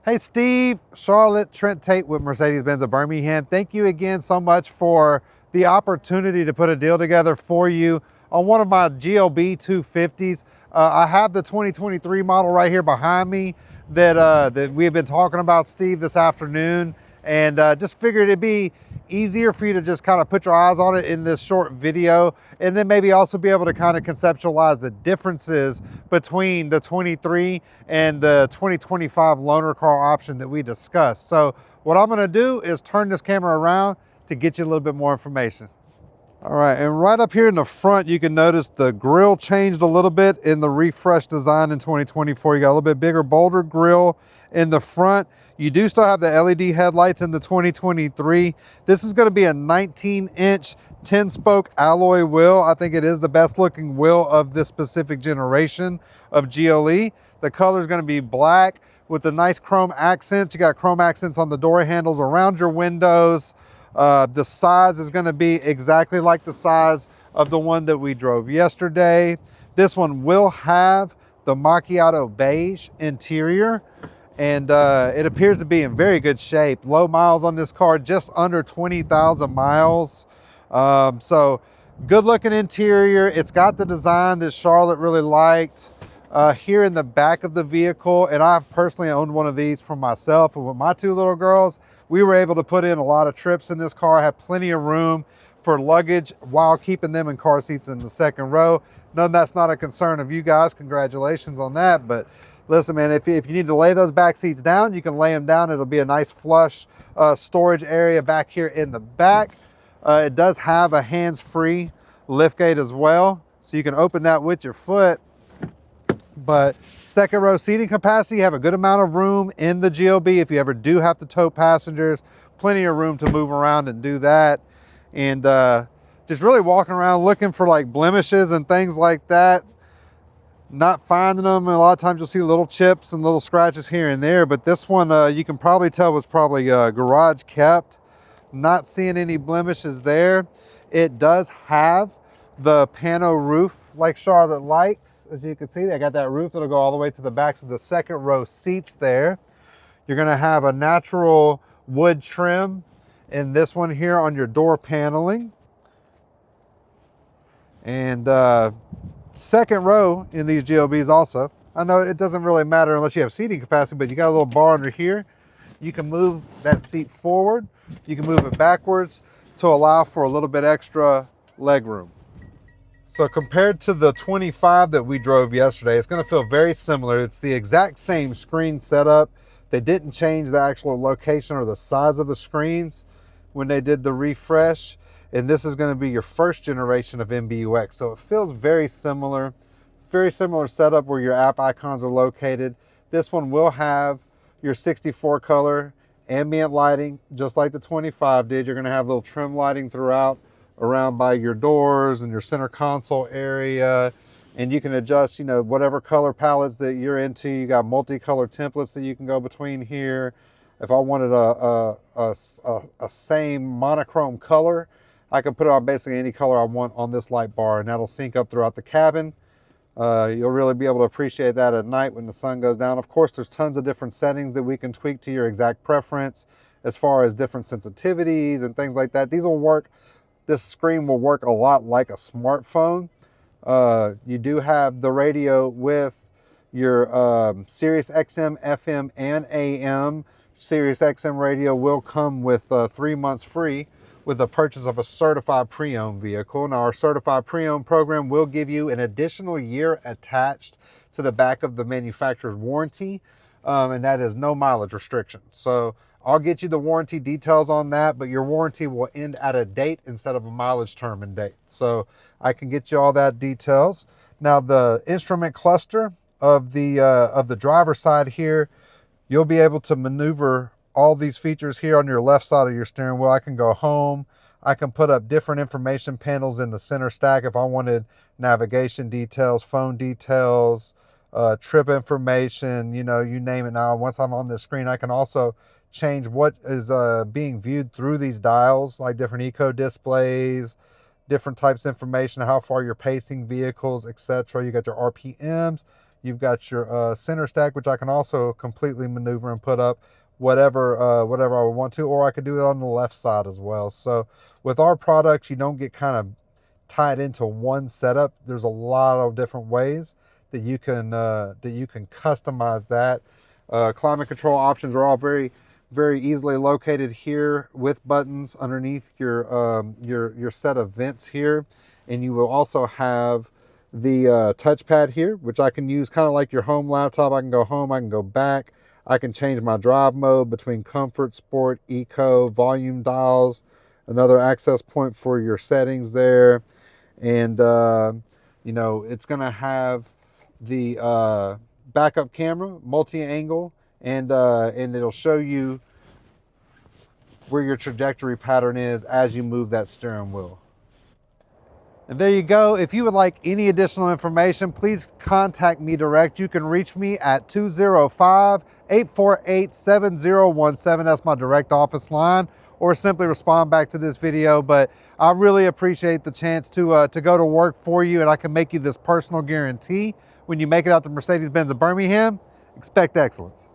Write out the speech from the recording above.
Hey Steve, Charlotte, Trent Tate with Mercedes-Benz of Birmingham. Thank you again so much for the opportunity to put a deal together for you on one of my GLB250s. I have the 2023 model right here behind me that we've been talking about, Steve, this afternoon, and just figured it'd be easier for you to just kind of put your eyes on it in this short video, and then maybe also be able to kind of conceptualize the differences between the 23 and the 2025 loaner car option that we discussed. So what I'm going to do is turn this camera around to get you a little bit more information. All right, and right up here in the front, you can notice the grille changed a little bit in the refresh design in 2024. You got a little bit bigger, bolder grille in the front. You do still have the LED headlights in the 2023. This is going to be a 19-inch 10-spoke alloy wheel. I think it is the best looking wheel of this specific generation of GLE. The color is going to be black with the nice chrome accents. You got chrome accents on the door handles, around your windows. The size is going to be exactly like the size of the one that we drove yesterday. This one will have the macchiato beige interior, and it appears to be in very good shape. Low miles on this car, just under 20,000 miles. So good looking interior. It's got the design that Charlotte really liked. Here in the back of the vehicle, and I've personally owned one of these for myself and with my two little girls, we were able to put in a lot of trips in this car. I have plenty of room for luggage while keeping them in car seats in the second row. None that's not a concern of you guys. Congratulations on that. But listen, man, if you need to lay those back seats down, you can lay them down. It'll be a nice flush storage area back here in the back. It does have a hands-free liftgate as well, so you can open that with your foot. But second row seating capacity, you have a good amount of room in the GLB. If you ever do have to tow passengers, plenty of room to move around and do that. And just really walking around looking for like blemishes and things like that, not finding them. And a lot of times you'll see little chips and little scratches here and there, but this one you can probably tell was probably garage kept. Not seeing any blemishes there. It does have the pano roof like Charlotte likes. As you can see, I got that roof that'll go all the way to the backs of the second row seats there. You're going to have a natural wood trim in this one here on your door paneling. And second row in these GLBs also. I know it doesn't really matter unless you have seating capacity, but you got a little bar under here. You can move that seat forward. You can move it backwards to allow for a little bit extra leg room. So compared to the 25 that we drove yesterday, it's going to feel very similar. It's the exact same screen setup. They didn't change the actual location or the size of the screens when they did the refresh. And this is going to be your first generation of MBUX. So it feels very similar setup where your app icons are located. This one will have your 64 color ambient lighting, just like the 25 did. You're going to have little trim lighting throughout, around by your doors and your center console area, and you can adjust, you know, whatever color palettes that you're into. You got multicolor templates that you can go between here. If I wanted a same monochrome color, I can put it on basically any color I want on this light bar, and that'll sync up throughout the cabin. You'll really be able to appreciate that at night when the sun goes down. Of course, there's tons of different settings that we can tweak to your exact preference as far as different sensitivities and things like that. These will work. This screen will work a lot like a smartphone. You do have the radio with your Sirius XM, FM, and AM. Sirius XM radio will come with 3 months free with the purchase of a certified pre-owned vehicle. Now, our certified pre-owned program will give you an additional year attached to the back of the manufacturer's warranty, and that is no mileage restriction. So I'll get you the warranty details on that, but your warranty will end at a date instead of a mileage term and date. So I can get you all that details. Now, the instrument cluster of the driver's side here, you'll be able to maneuver all these features here on your left side of your steering wheel. I can go home. I can put up different information panels in the center stack if I wanted navigation details, phone details, trip information, you know, you name it. Now, once I'm on this screen, I can also change what is being viewed through these dials, like different eco displays, different types of information, how far you're pacing vehicles, etc. You got your RPMs. You've got your center stack, which I can also completely maneuver and put up whatever I would want to, or I could do it on the left side as well. So with our products, you don't get kind of tied into one setup. There's a lot of different ways that you can customize that. Climate control options are all very easily located here with buttons underneath your set of vents here, and you will also have the touchpad here, which I can use kind of like your home laptop. I can go home, I can go back, I can change my drive mode between comfort, sport, eco, volume dials, another access point for your settings there. And you know, it's gonna have the backup camera, multi-angle, and it'll show you where your trajectory pattern is as you move that steering wheel. And there you go. If you would like any additional information, please contact me direct. You can reach me at 205-848-7017. That's my direct office line, or simply respond back to this video. But I really appreciate the chance to go to work for you, and I can make you this personal guarantee. When you make it out to Mercedes-Benz of Birmingham, expect excellence.